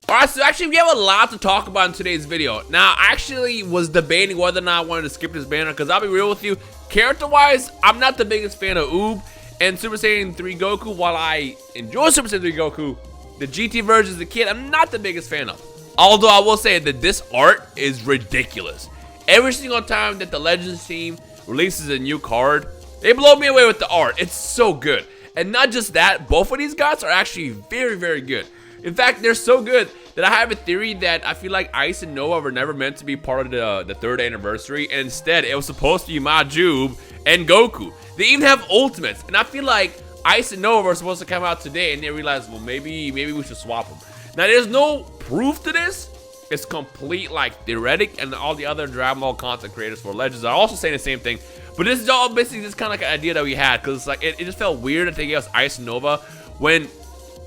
Alright, so actually we have a lot to talk about in today's video. Now, I actually was debating whether or not I wanted to skip this banner, because I'll be real with you, character-wise, I'm not the biggest fan of Oob and Super Saiyan 3 Goku. While I enjoy Super Saiyan 3 Goku, the GT version as a kid, I'm not the biggest fan of. Although I will say that this art is ridiculous. Every single time that the Legends team releases a new card, they blow me away with the art. It's so good. And not just that, both of these guys are actually very, very good. In fact, they're so good that I have a theory that I feel like Ice and Nova were never meant to be part of the 3rd anniversary, and instead it was supposed to be Majub and Goku. They even have ultimates, and I feel like Ice and Nova were supposed to come out today, and they realized, well, maybe we should swap them. Now, there's no proof to this. It's complete like theoretic, and all the other Dragon Ball content creators for Legends are also saying the same thing. But this is all basically just kind of like an idea that we had, because it's like it just felt weird that they gave us Ice and Nova when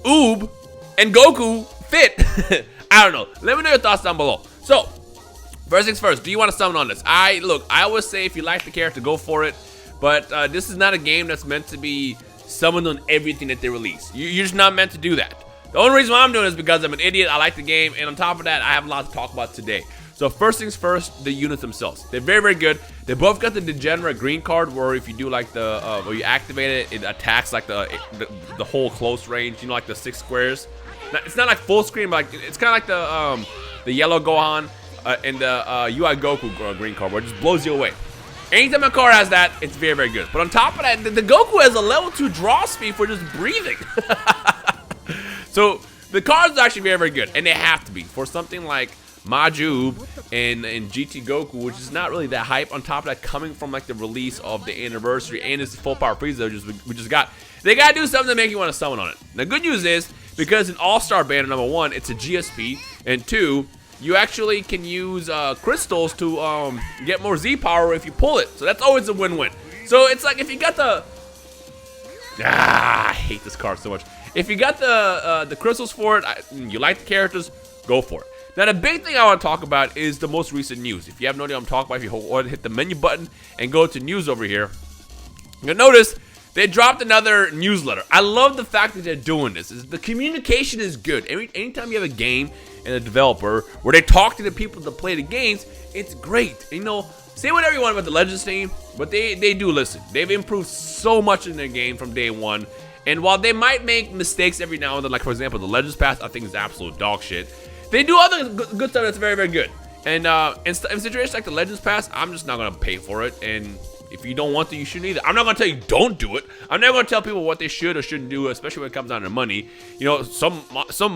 Oob and Goku fit. I don't know. Let me know your thoughts down below. So, first things first, do you want to summon on this? I always say if you like the character, go for it. But this is not a game that's meant to be summoned on everything that they release. You're just not meant to do that. The only reason why I'm doing it is because I'm an idiot. I like the game, and on top of that, I have a lot to talk about today. So first things first, the units themselves. They're very, very good. They both got the degenerate green card, where if you do like the where you activate it, it attacks like the whole close range. You know, like the 6 squares. Now, it's not like full screen, but like, it's kind of like the yellow Gohan and the UI Goku green card, where it just blows you away. Anytime a card has that, it's very, very good. But on top of that, the Goku has a level 2 draw speed for just breathing. So the cards are actually very, very good, and they have to be for something like Majub and GT Goku, which is not really that hype. On top of that, coming from like the release of the anniversary and this full power Frieza we just got, they gotta do something to make you want to summon on it. The good news is, because in All-Star Banner number 1, it's a GSP, and 2, you actually can use crystals to get more Z power if you pull it. So that's always a win-win. So it's like if you got the I hate this card so much. If you got the crystals for it, you like the characters, go for it. Now, the big thing I want to talk about is the most recent news. If you have no idea what I'm talking about, if you hold, hit the menu button and go to news over here, you'll notice they dropped another newsletter. I love the fact that they're doing this. The communication is good. Anytime you have a game and a developer where they talk to the people that play the games, it's great. You know, say whatever you want about the Legends team, but they do listen. They've improved so much in their game from day one. And while they might make mistakes every now and then, like for example, the Legends Pass, I think is absolute dog shit. They do other good stuff that's very, very good. And in situations like the Legends Pass, I'm just not gonna pay for it. And if you don't want to, you shouldn't either. I'm not gonna tell you don't do it. I'm never gonna tell people what they should or shouldn't do, especially when it comes down to money. You know, some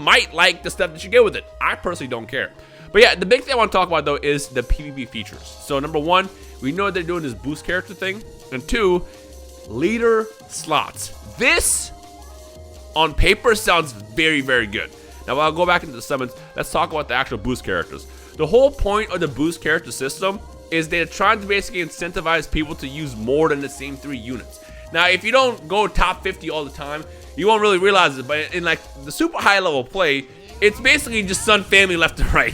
might like the stuff that you get with it. I personally don't care. But yeah, the big thing I want to talk about though is the PvP features. So number 1, we know they're doing this boost character thing, and 2, leader slots. This, on paper, sounds very, very good. Now, while I'll go back into the summons, let's talk about the actual boost characters. The whole point of the boost character system is they're trying to basically incentivize people to use more than the same 3 units. Now, if you don't go top 50 all the time, you won't really realize it, but in like the super high level play, it's basically just Sun Family left and right.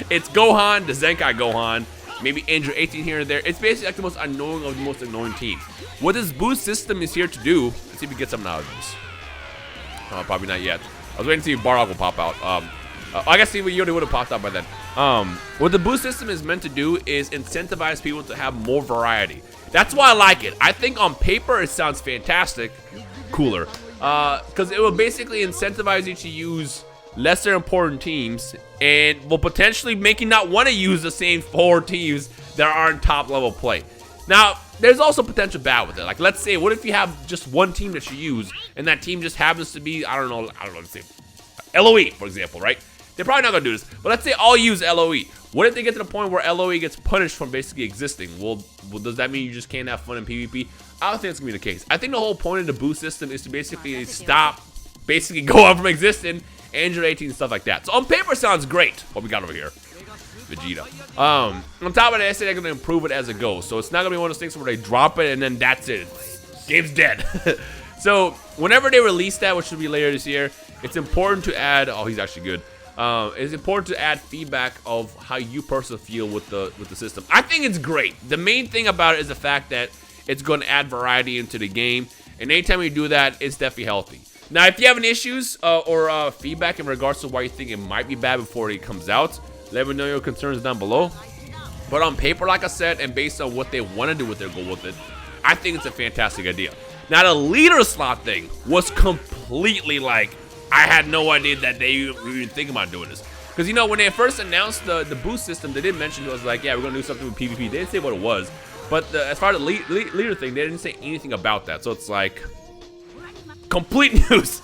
It's Gohan, the Zenkai Gohan, maybe Android 18 here and there. It's basically like the most annoying of the most annoying teams. What this boost system is here to do, let's see if we get something out of this. Probably not yet. I was waiting to see if Bardock will pop out. I guess he would have popped out by then. What the boost system is meant to do is incentivize people to have more variety. That's why I like it. I think on paper it sounds fantastic, cooler, because it will basically incentivize you to use lesser important teams, and will potentially make you not want to use the same 4 teams that are in top level play. Now, there's also potential bad with it. Like, let's say, what if you have just one team that you use, and that team just happens to be, I don't know, let's say, LOE, for example, right? They're probably not gonna do this, but let's say I'll use LOE. What if they get to the point where LOE gets punished from basically existing? Well, does that mean you just can't have fun in PvP? I don't think it's gonna be the case. I think the whole point of the boost system is to basically stop, basically go on from existing, Android 18 and stuff like that. So on paper, sounds great. What we got over here, Vegeta. On top of that, I say they're gonna improve it as it goes. So it's not gonna be one of those things where they drop it and then that's it. Game's dead. So whenever they release that, which should be later this year, it's important to add. Oh, he's actually good. It's important to add feedback of how you personally feel with the system. I think it's great. The main thing about it is the fact that It's going to add variety into the game. And anytime you do that, it's definitely healthy. Now, if you have any issues or feedback in regards to why you think it might be bad before it comes out, let me know your concerns down below. But on paper, like I said, and based on what they want to do with their goal with it, I think it's a fantastic idea. Now, the leader slot thing was completely like, I had no idea that they were even thinking about doing this. Because, you know, when they first announced the boost system, they did mention it was like, yeah, we're going to do something with PvP. They didn't say what it was. But as far as the leader thing, they didn't say anything about that. So it's like, complete news.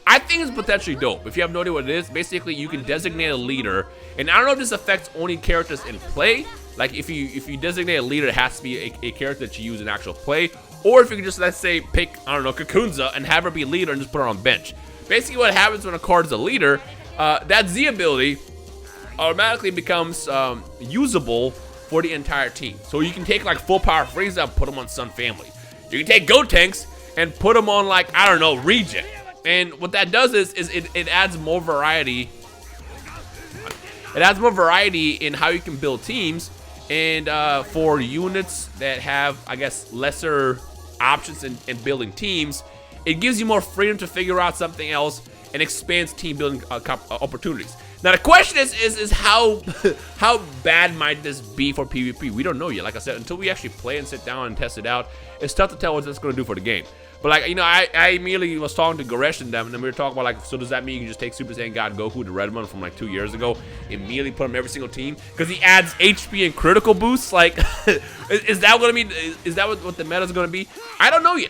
I think it's potentially dope. If you have no idea what it is, basically you can designate a leader. And I don't know if this affects only characters in play. Like if you designate a leader, it has to be a character that you use in actual play. Or if you can just, let's say, pick, I don't know, Kakunza and have her be leader and just put her on bench. Basically what happens when a card is a leader, that Z ability automatically becomes usable for the entire team. So you can take like full power Frieza and put them on Sun Family. You can take Gotenks and put them on like, I don't know, Regen. And what that does is it adds more variety. It adds more variety in how you can build teams. And for units that have, I guess, lesser options in building teams, it gives you more freedom to figure out something else and expands team building opportunities. Now the question is how how bad might this be for PvP? We don't know yet. Like I said, until we actually play and sit down and test it out, it's tough to tell what it's going to do for the game. But like, you know, I immediately was talking to Goresh and them, and then we were talking about like, so does that mean you can just take Super Saiyan God Goku, the red one from like 2 years ago, immediately put him in every single team because he adds HP and critical boosts? Like, is that what I mean? Is that what the meta is going to be? I don't know yet.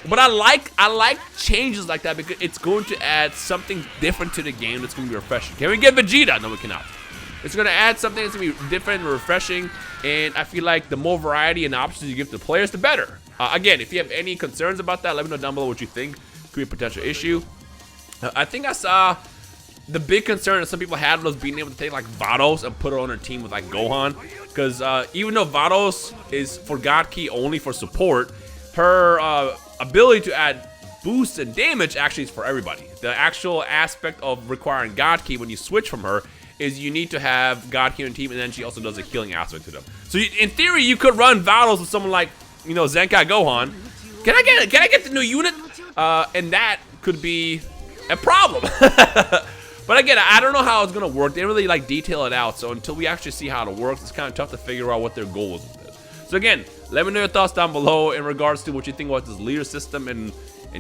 But I like changes like that because it's going to add something different to the game that's going to be refreshing. Can we get Vegeta? No, we cannot. It's going to add something that's going to be different and refreshing, and I feel like the more variety and options you give to the players, the better. Again, if you have any concerns about that, let me know down below what you think could be a potential issue. I think I saw the big concern that some people had was being able to take like Vados and put her on her team with like Gohan, because even though Vados is for God Key only for support, her ability to add boost and damage actually is for everybody. The actual aspect of requiring God Key when you switch from her is you need to have God Key on team, and then she also does a healing aspect to them. So in theory, you could run Vados with someone like, you know, Zenkai Gohan. Can I get the new unit? And that could be a problem. But again, I don't know how it's gonna work. They didn't really like detail it out. So until we actually see how it works, it's kind of tough to figure out what their goal is with this. So again, let me know your thoughts down below in regards to what you think about this leader system. And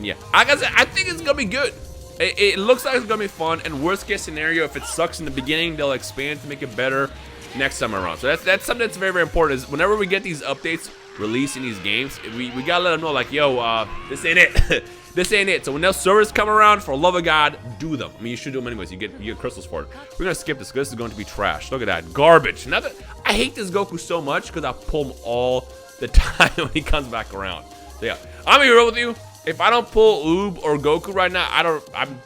yeah, like I said, I think it's gonna be good. It looks like it's gonna be fun. And worst case scenario, if it sucks in the beginning, they'll expand to make it better next time around. So that's something that's very, very important. Is whenever we get these updates released in these games, we gotta let them know, like, yo, this ain't it. This ain't it. So when those servers come around, for the love of God, do them. I mean, you should do them anyways. You get crystals for it. We're gonna skip this because this is going to be trash. Look at that, garbage. Now that I hate this Goku so much because I pull him all the time when he comes back around. So yeah, I'm gonna be real with you. If I don't pull Oob or Goku right now,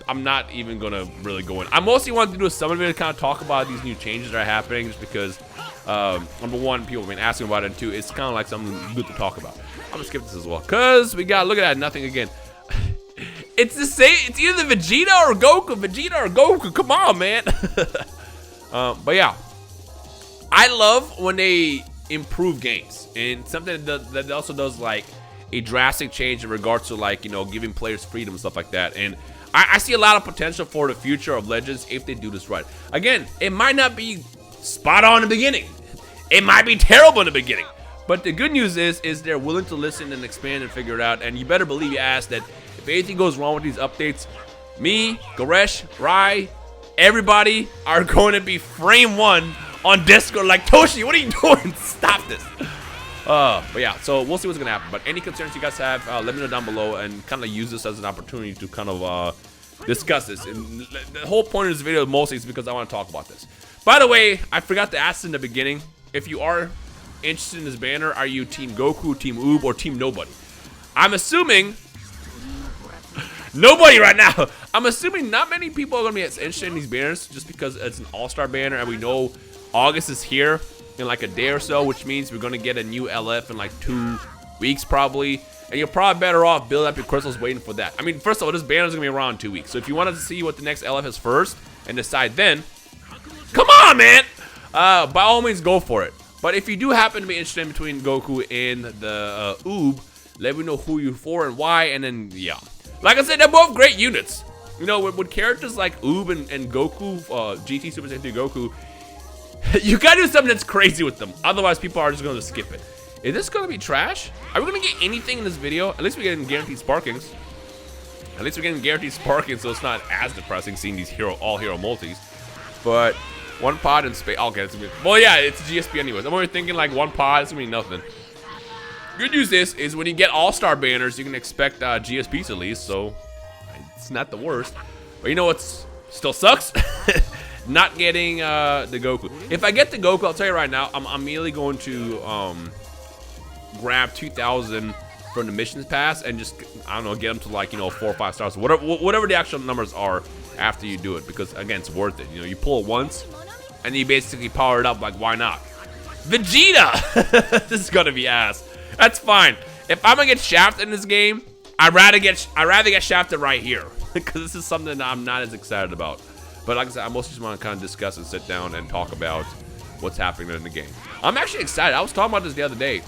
I'm not even gonna really go in. I mostly wanted to do a summon video to kind of talk about these new changes that are happening, just because number one, people have been asking about it, and two, it's kind of like something good to talk about. I'm gonna skip this as well because we got, look at that, nothing again. It's the same. It's either Vegeta or Goku. Vegeta or Goku. Come on, man. But yeah, I love when they improve games, and something that also does like a drastic change in regards to, like, you know, giving players freedom and stuff like that. And I see a lot of potential for the future of Legends if they do this right. Again, it might not be spot on in the beginning. It might be terrible in the beginning. But the good news is they're willing to listen and expand and figure it out. And you better believe you asked that if anything goes wrong with these updates, me, Goresh, Rai, everybody are going to be frame one on Discord like, Toshi, what are you doing? Stop this. But yeah, so we'll see what's going to happen. But any concerns you guys have, let me know down below, and kind of use this as an opportunity to kind of discuss this. And the whole point of this video mostly is because I want to talk about this. By the way, I forgot to ask in the beginning, if you are interested in this banner, are you Team Goku, Team Oob, or Team Nobody? I'm assuming nobody right now. I'm assuming not many people are going to be interested in these banners just because it's an all-star banner, and we know August is here in like a day or so, which means we're going to get a new LF in like 2 weeks probably, and you're probably better off building up your crystals waiting for that. I mean, first of all, this banner is going to be around in 2 weeks, so if you wanted to see what the next LF is first and decide then, come on, man, by all means go for it. But if you do happen to be interested in between Goku and the Oob, let me know who you're for and why, and then, yeah. Like I said, they're both great units. You know, with characters like Oob and Goku, GT Super Saiyan 3 Goku, you gotta do something that's crazy with them. Otherwise, people are just gonna skip it. Is this gonna be trash? Are we gonna get anything in this video? At least we're getting guaranteed sparkings. At least we're getting guaranteed sparking, so it's not as depressing seeing these all hero multis. But one pod in space. Okay, it's gonna be, well, yeah, it's GSP anyways. I'm already thinking like one pod, it's gonna be nothing. Good news is when you get all-star banners, you can expect GSPs at least, so it's not the worst. But you know what's still sucks? Not getting the Goku. If I get the Goku, I'll tell you right now, I'm immediately going to grab 2,000 from the missions pass and just, I don't know, get them to like, you know, 4 or 5 stars, whatever the actual numbers are after you do it, because again, it's worth it. You know, you pull it once and you basically power it up. Like, why not? Vegeta. This is gonna be ass. That's fine. If I'm gonna get shafted in this game, I'd rather get shafted right here, because this is something that I'm not as excited about. But like I said, I mostly just want to kind of discuss and sit down and talk about what's happening in the game. I'm actually excited. I was talking about this the other day.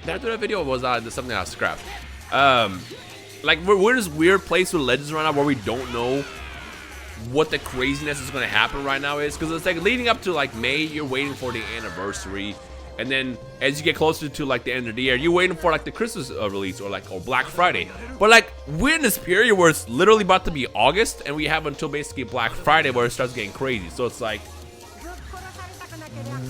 Did I do that video, or was something I scrapped? Like, we're in this weird place with Legends right now where we don't know what the craziness is going to happen right now is. Because it's like leading up to like May, you're waiting for the anniversary. And then as you get closer to like the end of the year, you're waiting for like the Christmas release or Black Friday. But like, we're in this period where it's literally about to be August, and we have until basically Black Friday where it starts getting crazy. So it's like,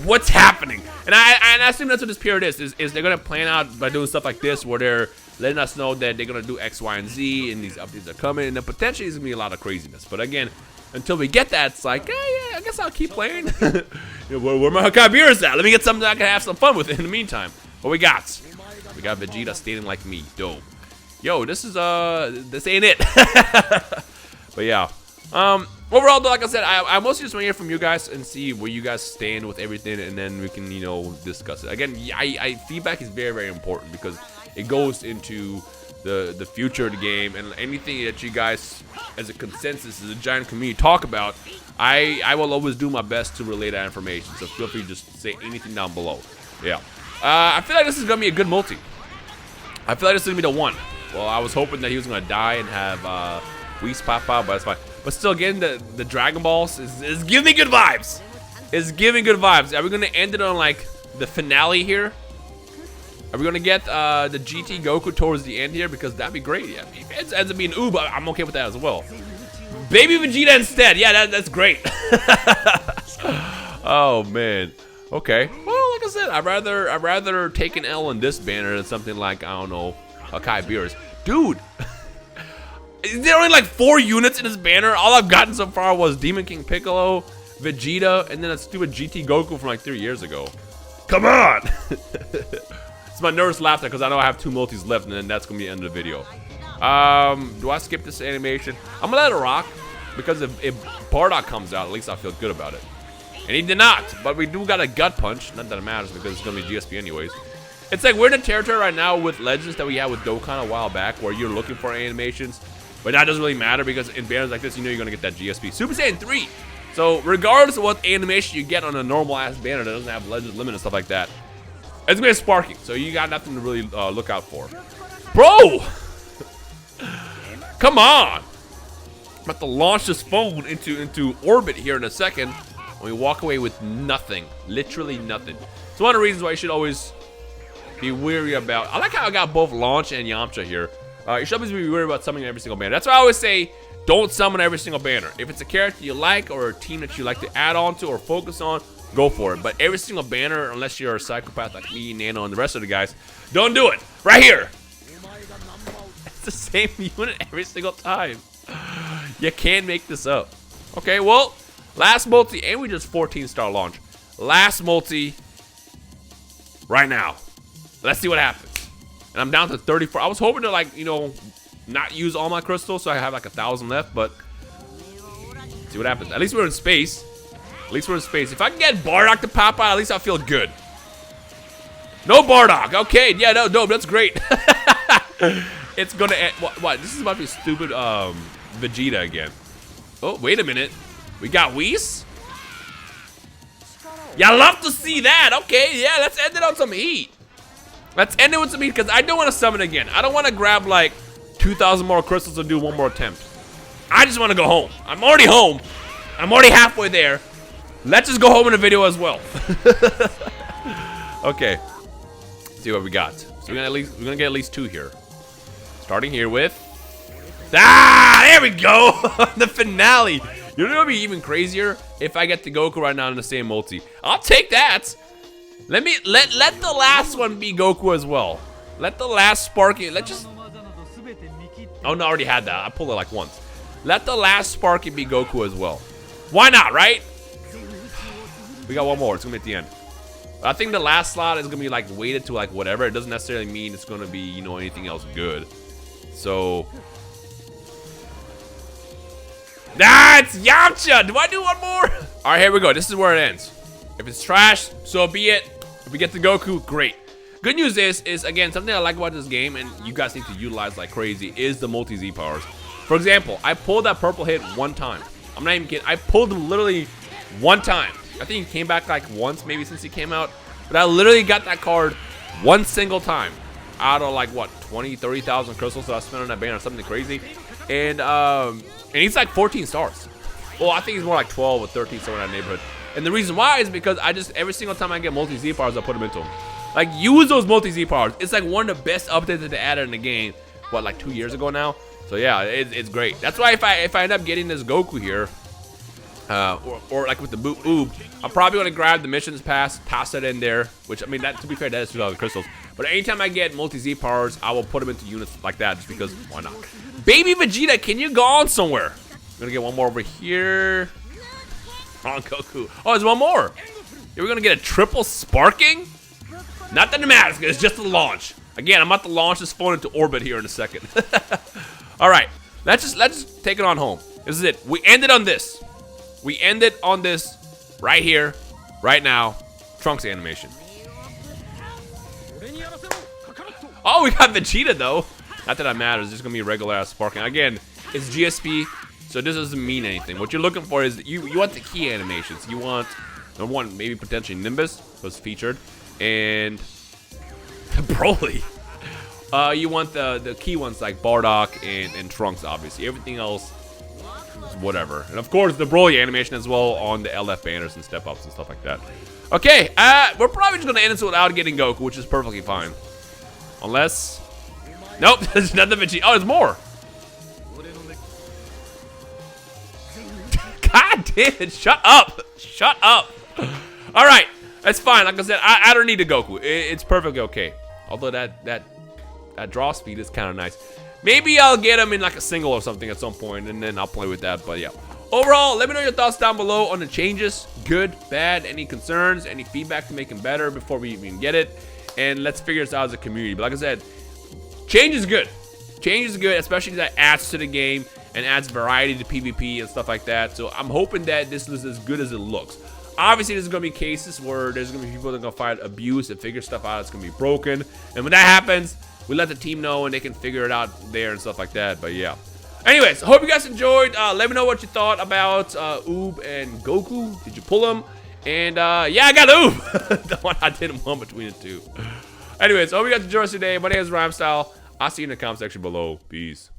what's happening? And I assume that's what this period is they're gonna plan out by doing stuff like this, where they're letting us know that they're gonna do X, Y, and Z, and these updates are coming, and then potentially there's gonna be a lot of craziness. But again, until we get that, it's like, yeah, I guess I'll keep playing. You know, where my Hakabiras at? Let me get something I can have some fun with in the meantime. What we got? We got Vegeta standing like me. Dope. Yo, this ain't it. But yeah. Overall, though, like I said, I mostly just want to hear from you guys and see where you guys stand with everything, and then we can, you know, discuss it. Again, feedback is very, very important, because it goes into the future of the game, and anything that you guys, as a consensus, as a giant community, talk about, I will always do my best to relay that information. So feel free to just say anything down below. Yeah. I feel like this is gonna be a good multi. I feel like this is gonna be the one. Well, I was hoping that he was gonna die and have Whis pop out, but that's fine. But still, getting the Dragon Balls is giving me good vibes. It's giving good vibes. Are we gonna end it on like the finale here? Are we gonna get the GT Goku towards the end here? Because that'd be great. Yeah, if it ends up being Oob, I'm okay with that as well. Baby Vegeta instead. Yeah, that's great. Oh man. Okay. Well, like I said, I'd rather take an L in this banner than something like, I don't know, Akai Beerus. Dude. Is there only like 4 units in this banner? All I've gotten so far was Demon King Piccolo, Vegeta, and then a stupid GT Goku from like 3 years ago. Come on! It's my nervous laughter because I know I have 2 multis left, and then that's gonna be the end of the video. Do I skip this animation? I'm gonna let it rock, because if Bardock comes out, at least I feel good about it. And he did not, but we do got a gut punch. Not that it matters, because it's gonna be GSP anyways. It's like we're in a territory right now with Legends that we had with Dokkan a while back, where you're looking for animations. But that doesn't really matter, because in banners like this, you know you're going to get that GSP. Super Saiyan 3. So regardless of what animation you get on a normal-ass banner that doesn't have Legends Limit and stuff like that, it's going to be sparking. So you got nothing to really look out for. Bro! Come on! I'm about to launch this phone into orbit here in a second, and we walk away with nothing. Literally nothing. It's one of the reasons why you should always be wary about... I like how I got both Launch and Yamcha here. You should always be worried about summoning every single banner. That's why I always say, don't summon every single banner. If it's a character you like, or a team that you like to add on to or focus on, go for it. But every single banner, unless you're a psychopath like me, Nano, and the rest of the guys, don't do it. Right here. It's the same unit every single time. You can't make this up. Okay, well, last multi, and we just 14-star launch. Last multi, right now. Let's see what happens. And I'm down to 34. I was hoping to, like, you know, not use all my crystals, so I have like 1,000 left, but see what happens. At least we're in space. At least we're in space. If I can get Bardock to pop out, at least I feel good. No Bardock. Okay, yeah, no, that's great. It's gonna end. What? This is about to be stupid Vegeta again. Oh, wait a minute. We got Whis? Y'all love to see that. Okay, yeah, let's end it on some heat. Let's end it with some heat because I don't want to summon again. I don't want to grab like 2,000 more crystals and do one more attempt. I just want to go home. I'm already home. I'm already halfway there. Let's just go home in the video as well. Okay. Let's see what we got. So we're gonna get at least 2 here. Starting here with there we go. The finale. You know what would be even crazier if I get the Goku right now in the same multi. I'll take that. Let the last one be Goku as well. Let the last Sparky. Let's just. Oh no, I already had that. I pulled it like once. Let the last Sparky be Goku as well. Why not, right? We got one more. It's gonna be at the end. I think the last slot is gonna be like weighted to like whatever. It doesn't necessarily mean it's gonna be, you know, anything else good. So. It's Yamcha. Do I do one more? All right, here we go. This is where it ends. If it's trash, so be it. If we get the Goku, great. Good news is again, something I like about this game, and you guys need to utilize like crazy, is the multi-Z powers. For example, I pulled that purple hit one time. I'm not even kidding. I pulled him literally one time. I think he came back like once, maybe since he came out. But I literally got that card one single time out of like what, 20, 30,000 crystals that I spent on that banner or something crazy. And he's like 14 stars. Well, I think he's more like 12 or 13, somewhere in that neighborhood. And the reason why is because I just, every single time I get multi-Z powers, I put them into him. Like, use those multi-Z powers. It's like one of the best updates that they added in the game, what, like 2 years ago now? So yeah, it's great. That's why if I end up getting this Goku here, or like with the Oob, I'm probably gonna grab the missions pass, toss it in there. Which, I mean, that, to be fair, that is 2,000 crystals. But anytime I get multi-Z powers, I will put them into units like that, just because why not? Baby Vegeta, can you go on somewhere? I'm gonna get one more over here. On Goku. Oh, there's one more. Yeah, we're gonna get a triple sparking. Not that it matters, it's just a launch. Again, I'm about to launch this phone into orbit here in a second. All right, let's just take it on home. This is it. We ended on this. We ended on this right here, right now. Trunks animation. Oh, we got Vegeta though. Not that that matters. It's just gonna be regular ass sparking. Again, it's GSP, so this doesn't mean anything. What you're looking for is you want the key animations. You want number one, maybe potentially Nimbus was featured, and Broly. You want the key ones like Bardock and Trunks, obviously. Everything else is whatever. And of course, the Broly animation as well on the LF banners and step ups and stuff like that. Okay, we're probably just gonna end this without getting Goku, which is perfectly fine. Unless, nope, there's nothing Vegeta. Oh, there's more. God damn it! Shut up! Shut up! All right, that's fine. Like I said, I don't need a Goku. It's perfectly okay. Although that draw speed is kind of nice. Maybe I'll get him in like a single or something at some point, and then I'll play with that. But yeah, overall, let me know your thoughts down below on the changes. Good, bad, any concerns, any feedback to make him better before we even get it. And let's figure this out as a community. But like I said, change is good. Change is good, especially that adds to the game and adds variety to PvP and stuff like that. So I'm hoping that this is as good as it looks. Obviously, there's going to be cases where there's going to be people that are going to find abuse and figure stuff out. It's going to be broken. And when that happens, we let the team know and they can figure it out there and stuff like that. But yeah. Anyways, I hope you guys enjoyed. Let me know what you thought about Oob and Goku. Did you pull them? And yeah, I got Oob. The one I didn't want between the two. Anyways, I hope you guys enjoyed today. My name is Rhymestyle. I'll see you in the comment section below. Peace.